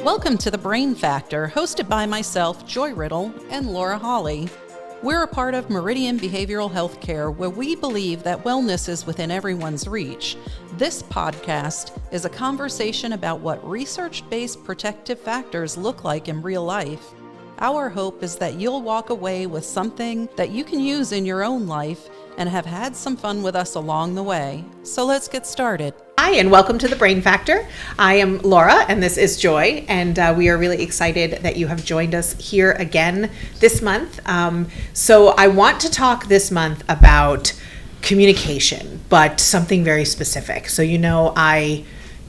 Welcome to The Brain Factor, hosted by myself, Joy Riddle, and Laura Hawley. We're a part of Meridian Behavioral Healthcare, where we believe that wellness is within everyone's reach. This podcast is a conversation about what research-based protective factors look like in real life. Our hope is that you'll walk away with something that you can use in your own life and have had some fun with us along the way. So let's get started. Hi, and welcome to The Brain Factor. I am Laura, and this is Joy, and we are really excited that you have joined us here again this month. So I want to talk this month about communication, but something very specific. So I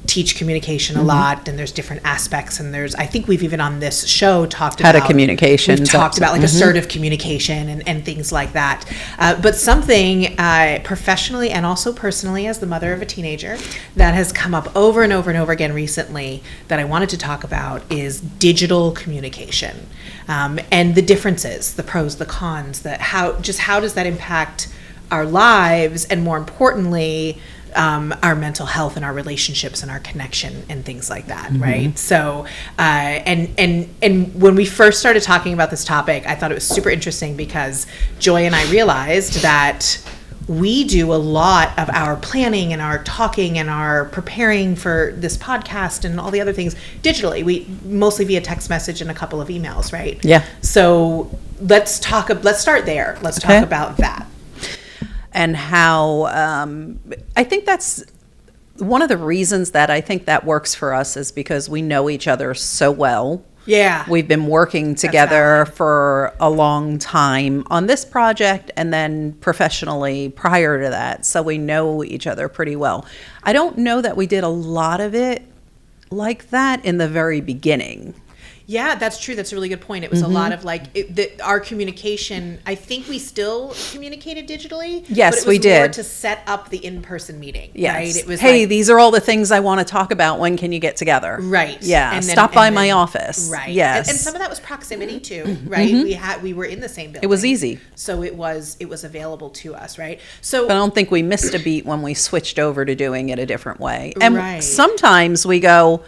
teach communication a lot, and there's different aspects, and I think we've even on this show talked about assertive communication and things like that. But something professionally and also personally as the mother of a teenager that has come up over and over and over again recently that I wanted to talk about is digital communication, and the differences, the pros, the cons, how does that impact our lives, and more importantly, our mental health and our relationships and our connection and things like that, right? So, and when we first started talking about this topic, I thought it was super interesting because Joy and I realized that we do a lot of our planning and our talking and our preparing for this podcast and all the other things digitally. We mostly via text message and a couple of emails, right? Yeah. So let's start there. Let's talk about that. And how I think that's one of the reasons that I think that works for us is because we know each other so well. Yeah. We've been working together for a long time on this project and then professionally prior to that. So we know each other pretty well. I don't know that we did a lot of it like that in the very beginning. Yeah, that's true. That's a really good point. It was a lot of our communication. I think we still communicated digitally. Yes, but it was we did. more to set up the in-person meeting. Yes. Right? It was these are all the things I want to talk about. When can you get together? Right. Yeah. And then, stop by my office. Right. Yes. And some of that was proximity too. Right. We were in the same building. It was easy. So it was available to us. Right. So but I don't think we missed a beat when we switched over to doing it a different way. And sometimes we go,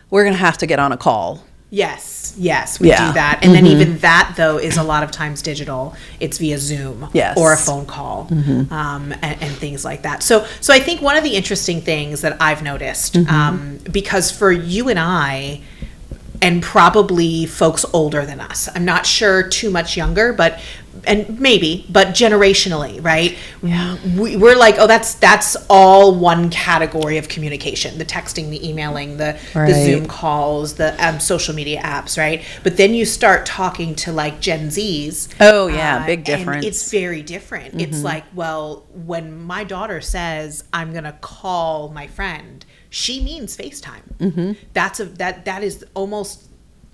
we're going to have to get on a call. Yes, we do that. And then even that, though, is a lot of times digital. It's via Zoom or a phone call and things like that. So I think one of the interesting things that I've noticed, because for you and I, and probably folks older than us, I'm not sure too much younger, but generationally, right? Yeah. We're like, oh, that's all one category of communication: the texting, the emailing, the Zoom calls, the social media apps, right? But then you start talking to like Gen Zs. Oh yeah, big difference. And it's very different. It's like, well, when my daughter says I'm gonna call my friend, she means FaceTime. That is almost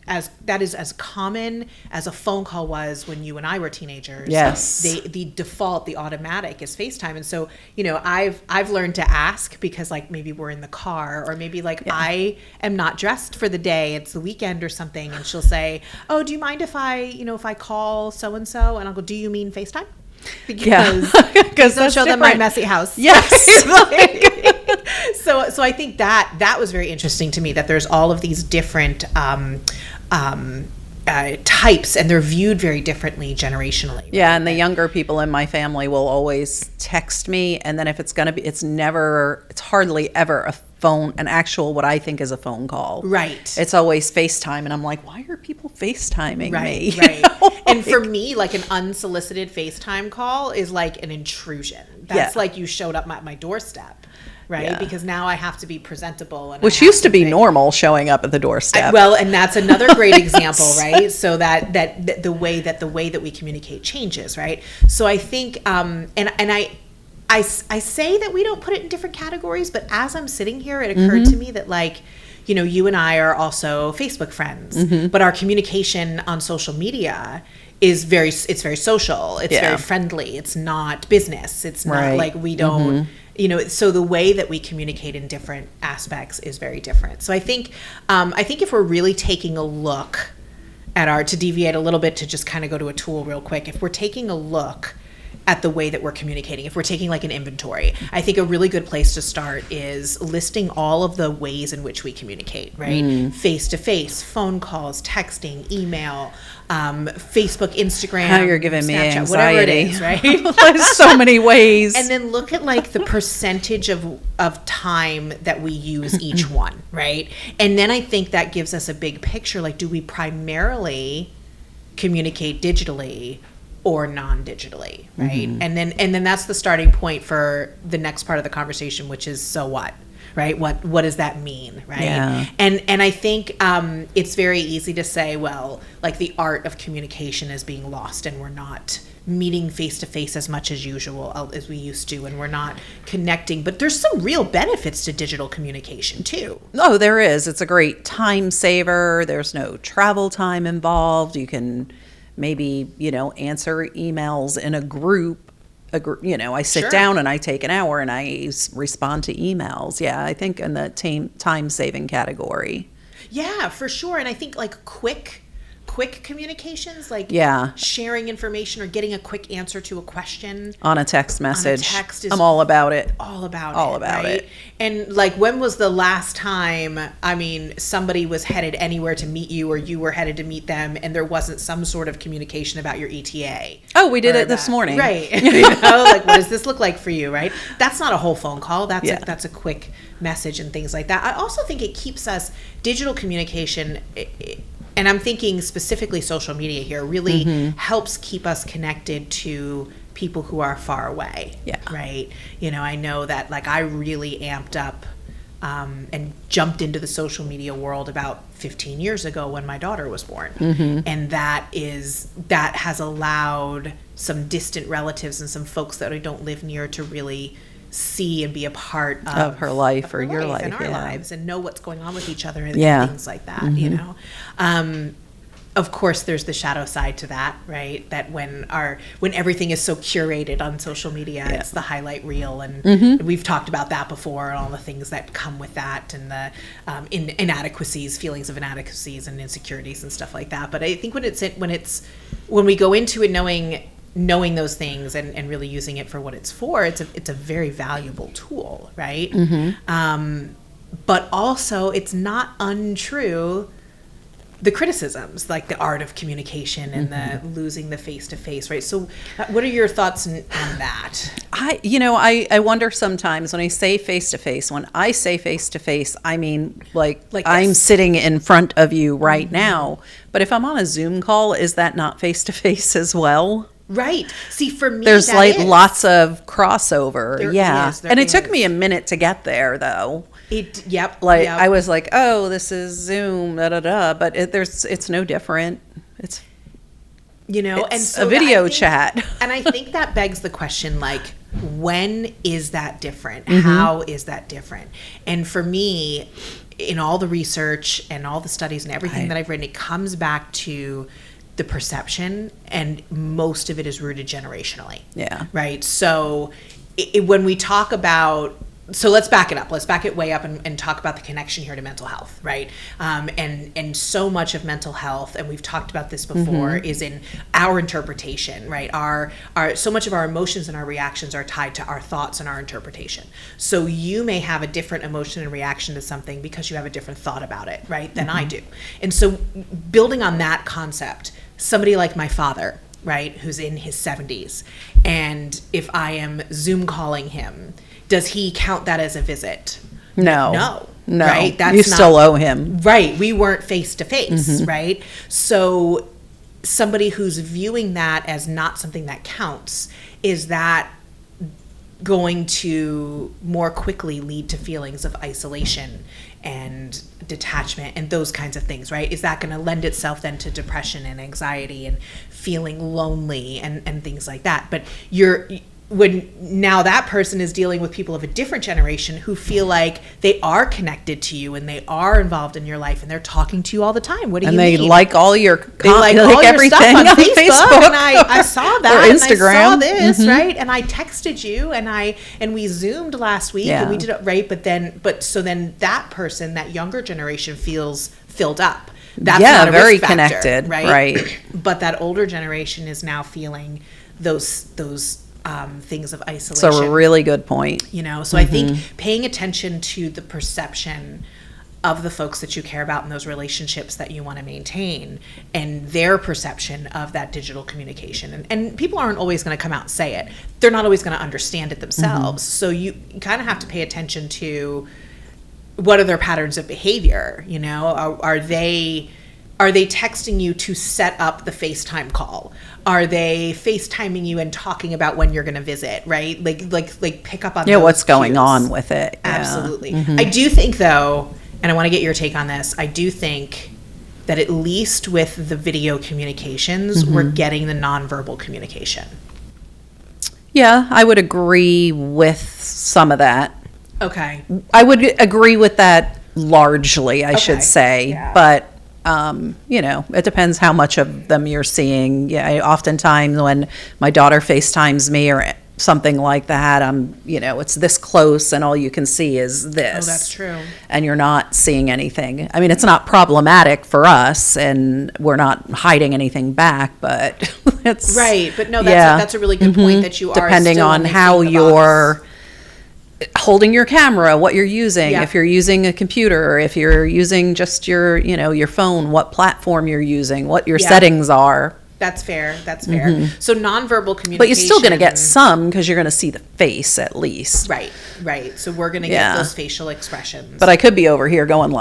as common as a phone call was when you and I were teenagers. Yes. The default, the automatic is FaceTime. And so, I've learned to ask because like maybe we're in the car or maybe I am not dressed for the day. It's the weekend or something. And she'll say, oh, do you mind if I call so-and-so? And I'll go, do you mean FaceTime? Because don't show them my messy house. Yes. So I think that was very interesting to me, that there's all of these different types, and they're viewed very differently generationally. Right? Yeah, and the younger people in my family will always text me, and then if it's going to be, it's hardly ever an actual what I think is a phone call. Right. It's always FaceTime, and I'm like, why are people FaceTiming me? Right. And for me, like an unsolicited FaceTime call is like an intrusion. That's like you showed up at my doorstep. Right, yeah. Because now I have to be presentable, which used to be normal, showing up at the doorstep. And that's another great example, right? So that the way that we communicate changes, right? So I think, and I say that we don't put it in different categories, but as I'm sitting here, it occurred to me that like, you and I are also Facebook friends, but our communication on social media is very social. It's very friendly. It's not business. It's not like we don't. So the way that we communicate in different aspects is very different. So I think if we're really taking a look at to deviate a little bit, to just kind of go to a tool real quick, if we're taking a look at the way that we're communicating. If we're taking like an inventory, I think a really good place to start is listing all of the ways in which we communicate, right? Face-to-face, phone calls, texting, email, Facebook, Instagram, Now you're giving me Snapchat, anxiety. whatever it is, right? There's so many ways. And then look at like the percentage of time that we use each one, right? And then I think that gives us a big picture. Like, do we primarily communicate digitally or non-digitally, right? And then that's the starting point for the next part of the conversation, which is so what? Right? What does that mean? Right? Yeah. And I think it's very easy to say, well, like the art of communication is being lost and we're not meeting face to face as much as usual as we used to, and we're not connecting. But there's some real benefits to digital communication too. Oh, there is. It's a great time saver. There's no travel time involved. You can maybe, answer emails in a group. I sit Sure. down and I take an hour and I respond to emails. Yeah, I think in the time saving category. Yeah, for sure. And I think like quick communications, like Yeah. sharing information or getting a quick answer to a question On a text message. text is I'm all about it. all about All it, about right? it. And like, when was the last time, somebody was headed anywhere to meet you or you were headed to meet them and there wasn't some sort of communication about your ETA? Oh, we did Or it this that- morning. Right. Like, what does this look like for you, right? That's not a whole phone call. That's Yeah. a quick message and things like that. I also think it keeps us, digital communication, and I'm thinking specifically social media here, really helps keep us connected to people who are far away. Yeah. Right. I know that like I really amped up and jumped into the social media world about 15 years ago when my daughter was born. And that has allowed some distant relatives and some folks that I don't live near to really see and be a part Of her life of or your life, and our yeah. lives, and know what's going on with each other and Yeah. things like that. Of course, there's the shadow side to that, right? That when everything is so curated on social media, Yeah. it's the highlight reel, and we've talked about that before, and all the things that come with that, and the inadequacies, feelings of inadequacies, and insecurities, and stuff like that. But I think when we go into it knowing those things and really using it for what it's for, it's a very valuable tool, right? But also, it's not untrue, the criticisms, like the art of communication and the losing the face-to-face, right? So what are your thoughts on that? I wonder sometimes when I say face-to-face, I mean like I'm this. sitting in front of you right now. But if I'm on a Zoom call, is that not face-to-face as well? Right. See, for me, There's that like is. lots of crossover. There Yeah. is, there And it took is. me a minute to get there though. Yep. I was like, oh, this is Zoom, but it's no different. It's and so a video I think- chat. And I think that begs the question, like, when is that different? Mm-hmm. How is that different? And for me, in all the research and all the studies and everything Right. that I've written, it comes back to the perception, and most of it is rooted generationally. Yeah. Right. So when we talk about, so let's back it up. Let's back it way up and talk about the connection here to mental health, right? And so much of mental health, and we've talked about this before, is in our interpretation, right? Our so much of our emotions and our reactions are tied to our thoughts and our interpretation. So you may have a different emotion and reaction to something because you have a different thought about it, right, than I do. And so building on that concept, somebody like my father, right, who's in his 70s, and if I am Zoom calling him, does he count that as a visit? No. Right? That's you not, still owe him. Right. We weren't face to face, right? So somebody who's viewing that as not something that counts, is that going to more quickly lead to feelings of isolation and detachment and those kinds of things, right? Is that going to lend itself then to depression and anxiety and feeling lonely and things like that? But when now that person is dealing with people of a different generation who feel like they are connected to you and they are involved in your life and they're talking to you all the time. What do And you they mean? like all your They like all your everything stuff on Facebook, Facebook. and I saw that, Or and I saw Instagram. this, right? And I texted you, and we Zoomed last week, and we Yeah. did it right. But so then that person, that younger generation, feels filled up. That's Yeah, not a very risk factor, connected, right? right. But that older generation is now feeling those things of isolation. So a really good point. So I think paying attention to the perception of the folks that you care about and those relationships that you want to maintain and their perception of that digital communication. And people aren't always going to come out and say it. They're not always going to understand it themselves. So you kind of have to pay attention to what are their patterns of behavior. Are they texting you to set up the FaceTime call? Are they FaceTiming you and talking about when you're going to visit, right? Like pick up on those what's going cues. on with it. Yeah. Absolutely. I do think, though, and I want to get your take on this, I do think that at least with the video communications, we're getting the nonverbal communication. Yeah, I would agree with some of that. Okay. I would agree with that largely, I should say. Yeah. But, it depends how much of them you're seeing. Yeah, oftentimes when my daughter FaceTimes me or something like that, it's this close and all you can see is this. Oh, that's true. And you're not seeing anything. I mean, it's not problematic for us and we're not hiding anything back, but it's... Right, but no, that's a really good point that you are depending still on mixing how the you're box. Holding your camera, what you're using, Yeah. if you're using a computer, if you're using just your phone, what platform you're using, what your settings are. That's fair. So nonverbal communication. But you're still going to get some because you're going to see the face at least. Right. So we're going to get those facial expressions. But I could be over here going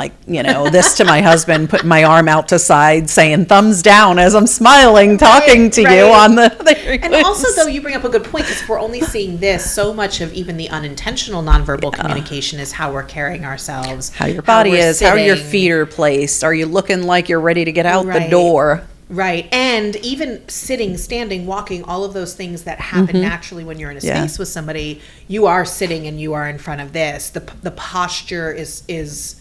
this to my husband, putting my arm out to side, saying thumbs down as I'm smiling, talking to you on the... And also, though, you bring up a good point because we're only seeing this, so much of even the unintentional nonverbal communication is how we're carrying ourselves. How your body is, how your sitting. feet are placed. Are you looking like you're ready to get out the door? Right. And even sitting, standing, walking, all of those things that happen naturally when you're in a space with somebody, you are sitting and you are in front of this. The posture is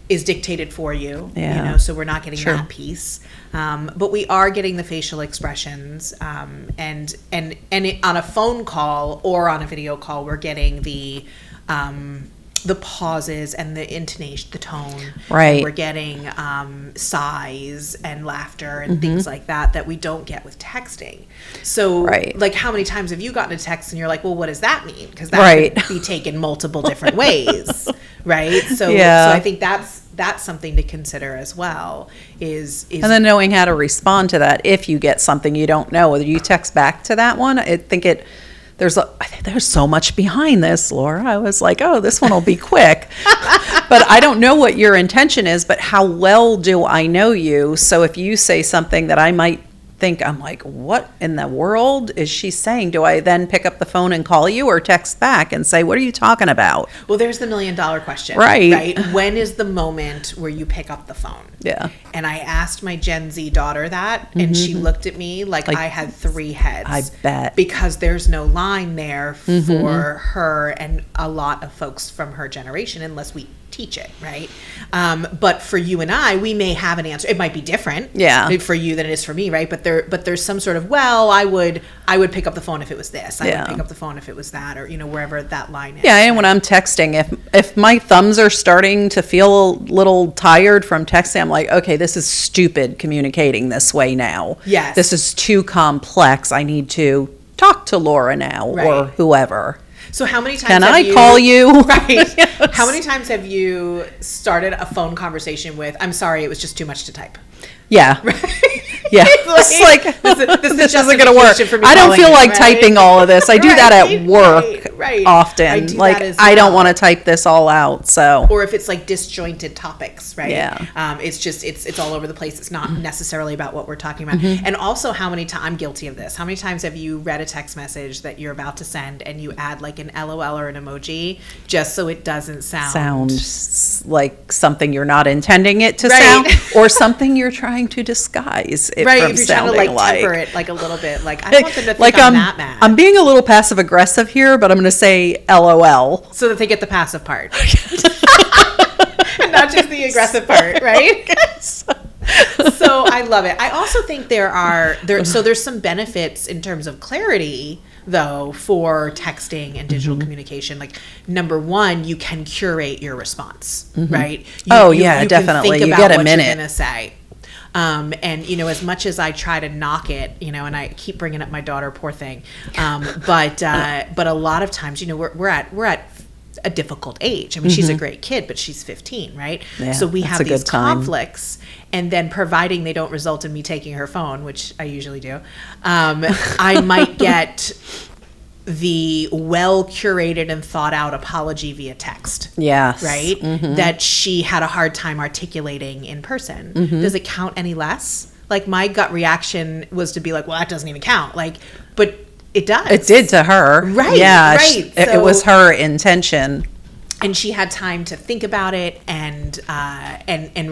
dictated for you, so we're not getting that piece. But we are getting the facial expressions. And on a phone call or on a video call, we're getting the pauses and the intonation, the tone. Right. And we're getting sighs and laughter and things like that we don't get with texting. So, like, how many times have you gotten a text and you're like, well, what does that mean? Because that could be taken multiple different ways, right? So I think that's something to consider as well. Is and then knowing how to respond to that if you get something you don't know, whether you text back to that one. I think there's so much behind this, Laura. I was like, oh, this one will be quick. But I don't know what your intention is, but how well do I know you? So if you say something that I might think, I'm like, what in the world is she saying? Do I then pick up the phone and call you or text back and say, what are you talking about? Well, there's the $1 million question. Right. When is the moment where you pick up the phone? Yeah. And I asked my Gen Z daughter that, and she looked at me like I had 3 heads. I bet. Because there's no line there for her and a lot of folks from her generation unless we teach it, right? But for you and I, we may have an answer. It might be different for you than it is for me, right? But there's some sort of, I would pick up the phone if it was this. I would pick up the phone if it was that, or wherever that line is. Yeah, and when I'm texting, if my thumbs are starting to feel a little tired from texting, I'm like, okay, this is stupid communicating this way now. Yes. This is too complex. I need to talk to Laura now or whoever. So how many times can I call you? Right. Yes. How many times have you started a phone conversation with, I'm sorry, it was just too much to type? Yeah. Yeah. It's like, this isn't going to work. I don't feel like typing all of this. I do that at work often. I don't want to type this all out. So. Or if it's like disjointed topics, right? Yeah. It's just, it's all over the place. It's not necessarily about what we're talking about. And also how many times, I'm guilty of this. How many times have you read a text message that you're about to send and you add like an LOL or an emoji just so it doesn't sound like something you're not intending it to sound or something you're trying to disguise it from if you're sounding trying to temper it like a little bit, like I don't want them to think I'm that mad. I'm being a little passive aggressive here, but I'm going to say LOL so that they get the passive part and not just the aggressive part, right? So I love it. I also think there's some benefits in terms of clarity though for texting and digital communication. Like number one, you can curate your response, right? You definitely. Can think about you get a what minute. You're gonna say. And, you know, as much as I try to knock it, you know, and I keep bringing up my daughter, poor thing. But a lot of times, you know, we're at a difficult age. I mean, she's a great kid, but she's 15, right? Yeah, so we that's have a good these time. conflicts, and then providing they don't result in me taking her phone, which I usually do, I might get the well curated and thought out apology via text. Yes. Right? That she had a hard time articulating in person. Does it count any less? Like, my gut reaction was to be like, well, that doesn't even count. Like, but it does. It did to her. Right, Yeah. right. It was her intention. And she had time to think about it and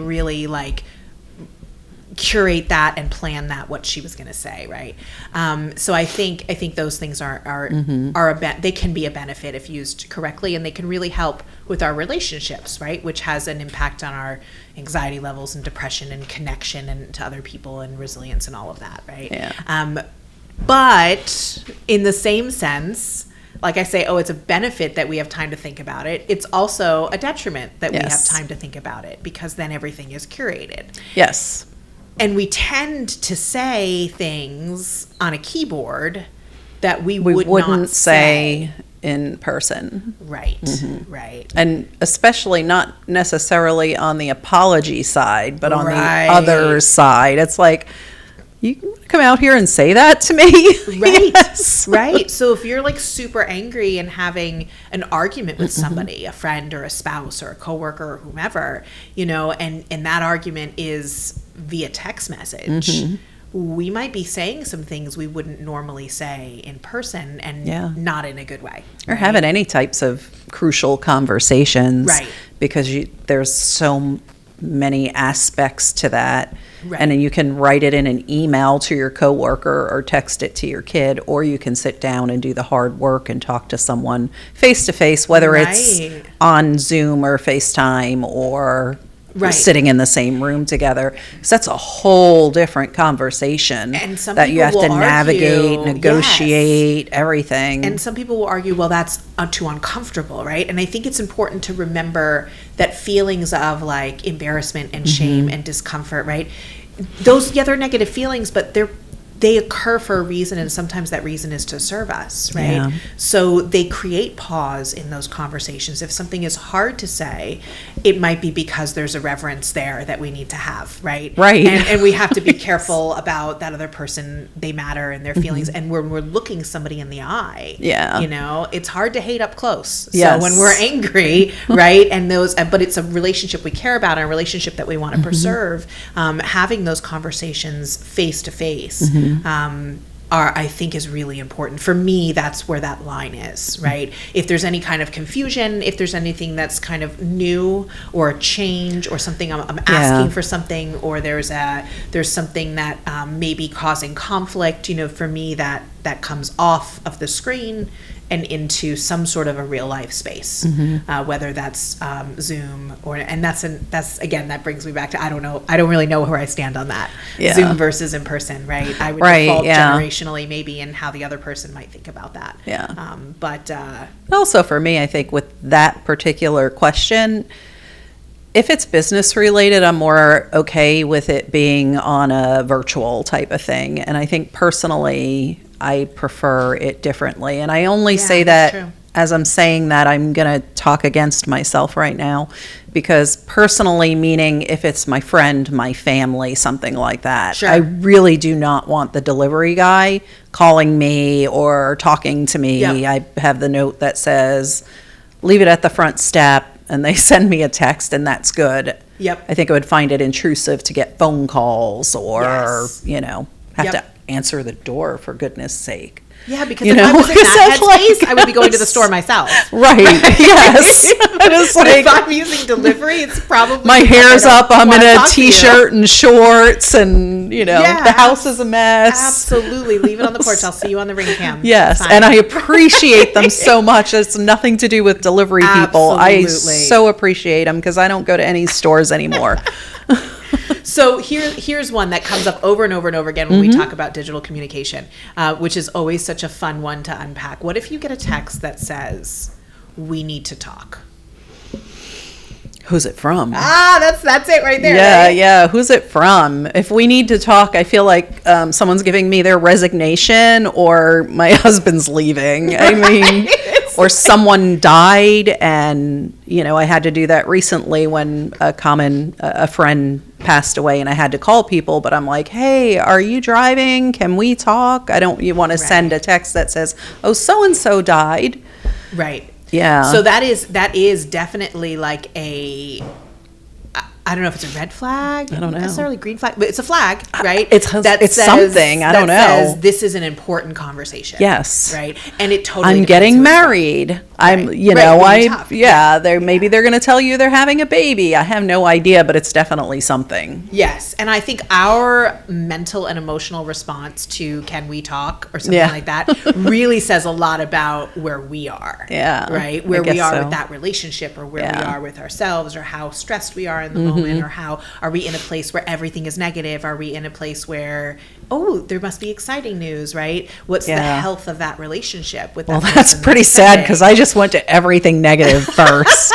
really like curate that and plan that what she was going to say, right? So I think those things are they can be a benefit if used correctly, and they can really help with our relationships, right? Which has an impact on our anxiety levels and depression and connection and to other people and resilience and all of that, right? Yeah. But in the same sense, like I say, it's a benefit that we have time to think about it. It's also a detriment that we have time to think about it, because then everything is curated. Yes. And we tend to say things on a keyboard that we wouldn't not say in person. Right, right. And especially not necessarily on the apology side, but on Right. the other side. It's like, you can come out here and say that to me? Right. Yes. Right. So if you're like super angry and having an argument with somebody, a friend or a spouse or a coworker or whomever, you know, and that argument is via text message, we might be saying some things we wouldn't normally say in person, and not in a good way. Or having any types of crucial conversations. Right. Because there's so many aspects to that. Right. And then you can write it in an email to your coworker or text it to your kid, or you can sit down and do the hard work and talk to someone face to face, whether it's on Zoom or FaceTime or sitting in the same room together. So that's a whole different conversation and some that you have people to will navigate, argue, negotiate, everything. And some people will argue, well, that's too uncomfortable, right? And I think it's important to remember that feelings of like embarrassment and shame and discomfort, right? Those, they're negative feelings, but they occur for a reason, and sometimes that reason is to serve us, right? Yeah. So they create pause in those conversations. If something is hard to say, it might be because there's a reverence there that we need to have, right? Right. And we have to be careful about that other person, they matter, and their feelings. And when we're looking somebody in the eye, you know, it's hard to hate up close. Yes. So when we're angry, right? And but it's a relationship we care about, and a relationship that we want to preserve. Having those conversations face to face, I think is really important. For me, that's where that line is, right? If there's any kind of confusion, if there's anything that's kind of new or a change or something I'm asking for something, or there's something that may be causing conflict, you know, for me that comes off of the screen and into some sort of a real life space, whether that's Zoom and that's again, that brings me back to I don't really know where I stand on that. Zoom versus in person, right? I would default generationally maybe in how the other person might think about that. But also for me, I think with that particular question, if it's business related, I'm more okay with it being on a virtual type of thing. And I think personally, I prefer it differently. And I only say that as I'm saying that, I'm going to talk against myself right now, because personally, meaning if it's my friend, my family, something like that, I really do not want the delivery guy calling me or talking to me. I have the note that says, leave it at the front step, and they send me a text, and that's good. I think I would find it intrusive to get phone calls or, you know, have to answer the door, for goodness sake. Yeah, because if I was in that headspace, I would be going to the store myself. Right. Yes. But if I'm using delivery, it's probably my hair's up. I'm in a t-shirt and shorts, and you know the house is a mess. Absolutely, leave it on the porch. I'll see you on the ring cam. Yes, and I appreciate them so much. It's nothing to do with delivery people. I so appreciate them, because I don't go to any stores anymore. So here's one that comes up over and over and over again when we talk about digital communication, which is always such a fun one to unpack. What if you get a text that says, "We need to talk"? who's it from? That's it right there. Yeah, right? yeah. Who's it from? If we need to talk, I feel like someone's giving me their resignation or my husband's leaving. I mean, or someone died, and I had to do that recently when a friend passed away, and I had to call people. But I'm like, hey, are you driving? Can we talk? You want to send a text that says, oh, so and so died. Right. Yeah. So that is definitely like I don't know if it's a red flag. I don't know. Necessarily green flag, but it's a flag, right? It's something. I don't know. Says this is an important conversation. Yes. Right. And it totally. I'm getting married. Maybe they're going to tell you they're having a baby. I have no idea, but it's definitely something. Yes. And I think our mental and emotional response to "can we talk" or something like that really says a lot about where we are. Yeah. Right. Where we are with that relationship, or where we are with ourselves, or how stressed we are in the moment, or how are we in a place where everything is negative? Are we in a place where, there must be exciting news, right? What's the health of that relationship with that person? That's pretty sad, because I just went to everything negative first.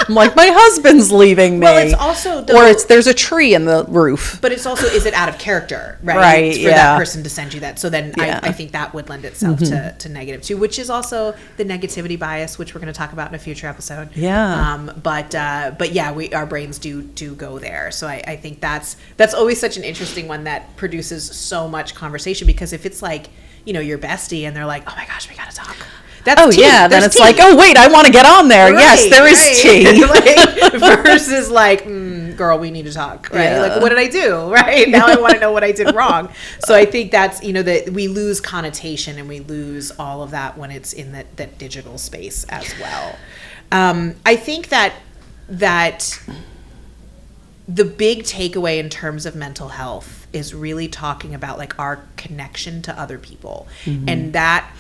I'm like, my husband's leaving me. Well, it's also there's a tree in the roof. But it's also, is it out of character, right? Right. For that person to send you that. So then I think that would lend itself to negative too, which is also the negativity bias, which we're going to talk about in a future episode. Yeah. But yeah, our brains do go there. So I think that's always such an interesting one that produces so much conversation, because if it's like, your bestie and they're like, oh my gosh, we got to talk. That's tea. Yeah, then There's it's tea. like, oh wait, I want to get on there. Right, yes, there is tea. Versus like, girl, we need to talk, right? Yeah. Like, what did I do, right? Now I want to know what I did wrong. So I think that's, that we lose connotation and we lose all of that when it's in that digital space as well. I think that the big takeaway in terms of mental health is really talking about like our connection to other people, and that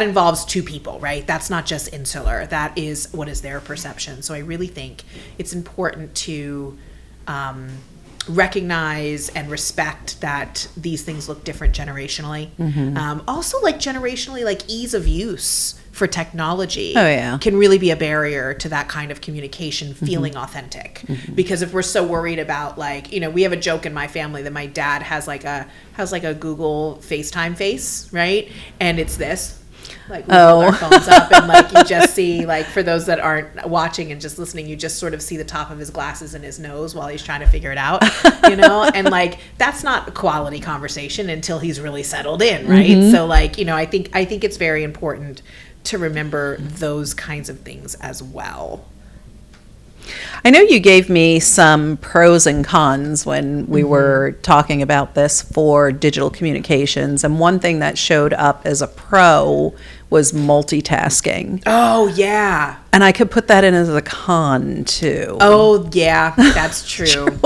involves two people, right? That's not just insular. That is what is their perception. So I really think it's important to recognize and respect that these things look different generationally. Also, like generationally, like ease of use for technology can really be a barrier to that kind of communication feeling authentic. Because if we're so worried about, like, we have a joke in my family that my dad has like a Google FaceTime face, right? And it's this. Like, we hold our phones up and like you just see, like, for those that aren't watching and just listening, you just sort of see the top of his glasses and his nose while he's trying to figure it out, and like that's not a quality conversation until he's really settled in, right? So like, I think it's very important to remember those kinds of things as well. I know you gave me some pros and cons when we were talking about this for digital communications, and one thing that showed up as a pro was multitasking. Oh, yeah. And I could put that in as a con, too. Oh, yeah, that's true.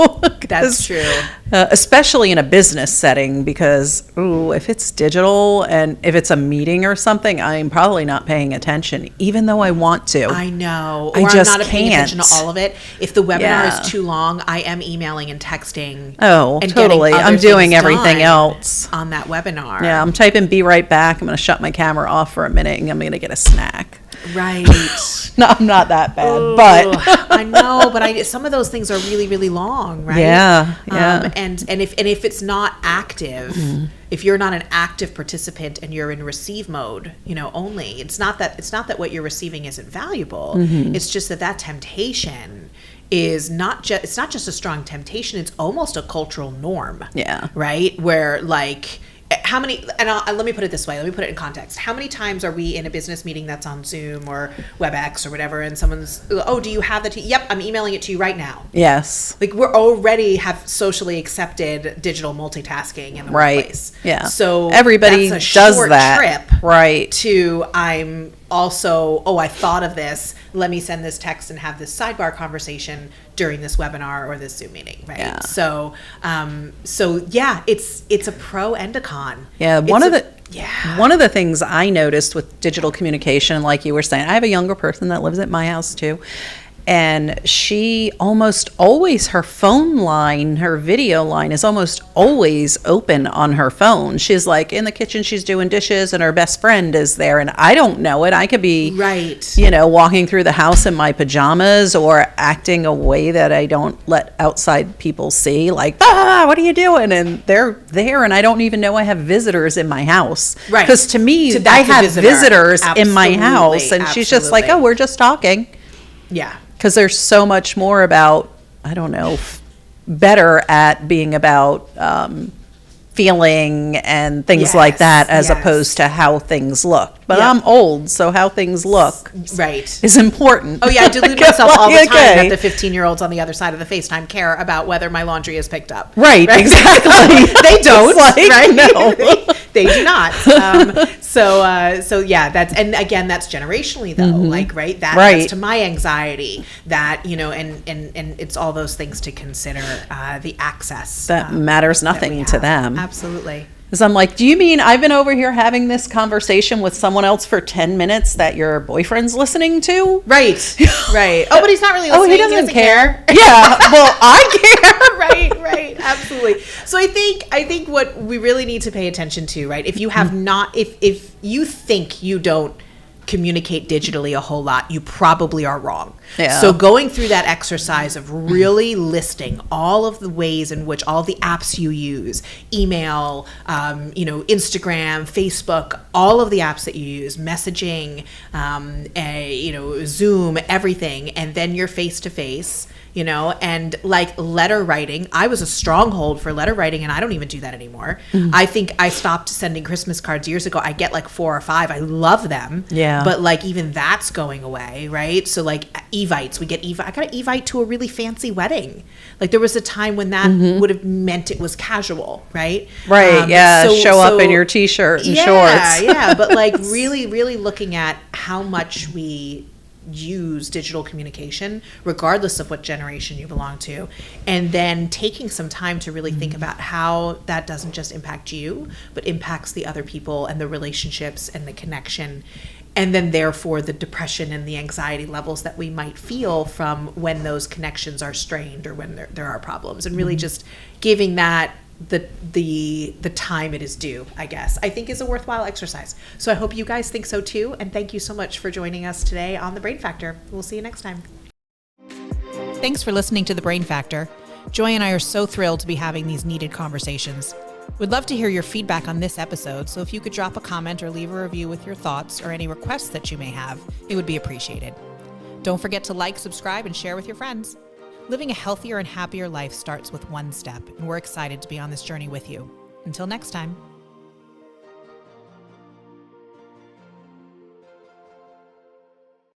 That's true. Especially in a business setting, because, if it's digital and if it's a meeting or something, I'm probably not paying attention, even though I want to. I know. Or I just I'm not paying attention to all of it. If the webinar is too long, I am emailing and texting. Oh, and totally. I'm doing everything else on that webinar. Yeah, I'm typing "be right back." I'm going to shut my camera off for a minute, and I'm going to get a snack. Right. No, I'm not that bad, but I know. But some of those things are really, really long, right? Yeah. And if it's not active, if you're not an active participant and you're in receive mode, only, it's not that what you're receiving isn't valuable. It's just that temptation is it's not just a strong temptation. It's almost a cultural norm. Yeah. Right. Where like, how many, and let me put it this way, let me put it in context. How many times are we in a business meeting that's on Zoom or WebEx or whatever, and someone's, do you have the yep, I'm emailing it to you right now. Yes. Like, we're already have socially accepted digital multitasking in the workplace. Yeah. So everybody that's a does short that. Trip right. To I'm also, I thought of this, let me send this text and have this sidebar conversation during this webinar or this Zoom meeting, right? Yeah. So yeah, it's a pro and a con. Yeah, one of the things I noticed with digital communication, like you were saying, I have a younger person that lives at my house too, And she almost always, her phone line, her video line is almost always open on her phone. She's like in the kitchen, she's doing dishes, and her best friend is there. And I don't know it. I could be, Right. you know, walking through the house in my pajamas or acting a way that I don't let outside people see. Like, what are you doing? And they're there, and I don't even know I have visitors in my house. Right. Because to me, To I that's a have visitor. visitors in my Absolutely, house. And she's just like, absolutely. oh, we're just talking. Yeah. Because there's so much more about, I don't know, better at being about feeling and things like Yes, that as yes. opposed to how things look. But Yeah. I'm old, so how things look Right. is important. Oh yeah, I delude myself all the Like, time okay. that the 15-year-olds on the other side of the FaceTime care about whether my laundry is picked up. Right, exactly. They don't, It's like, right? no. they do not. So yeah, and again, that's generationally though, like, right? That's Right. to my anxiety that, you know, and it's all those things to consider, the access. That matters that we nothing to have. them. Absolutely. Because I'm like, do you mean I've been over here having this conversation with someone else for 10 minutes that your boyfriend's listening to? Right. Right. Oh, but he's not really Oh, listening. he doesn't care. Yeah, well, I care. Right, absolutely. So I think what we really need to pay attention to, right? If you have not, if you think you don't communicate digitally a whole lot, you probably are wrong. Yeah. So going through that exercise of really listing all of the ways in which all the apps you use, email, Instagram, Facebook, all of the apps that you use, messaging, Zoom, everything, and then you're face to face. And like letter writing, I was a stronghold for letter writing, and I don't even do that anymore. I think I stopped sending Christmas cards years ago. I get like 4 or 5. I love them. Yeah. But like even that's going away, right? So like evites, I got an evite to a really fancy wedding. Like there was a time when that would have meant it was casual, right? Right, yeah, show up in your t-shirt and shorts. Yeah, but like really, really looking at how much we use digital communication, regardless of what generation you belong to, and then taking some time to really think about how that doesn't just impact you, but impacts the other people and the relationships and the connection, and then therefore the depression and the anxiety levels that we might feel from when those connections are strained or when there are problems, and really just giving that the time it is due, I guess, I think is a worthwhile exercise. So I hope you guys think so too, and thank you so much for joining us today on The Brain Factor. We'll see you next time. Thanks for listening to The Brain Factor. Joy and I are so thrilled to be having these needed conversations. We'd love to hear your feedback on this episode, so if you could drop a comment or leave a review with your thoughts or any requests that you may have, it would be appreciated. Don't forget to like, subscribe, and share with your friends. Living a healthier and happier life starts with one step, and we're excited to be on this journey with you. Until next time.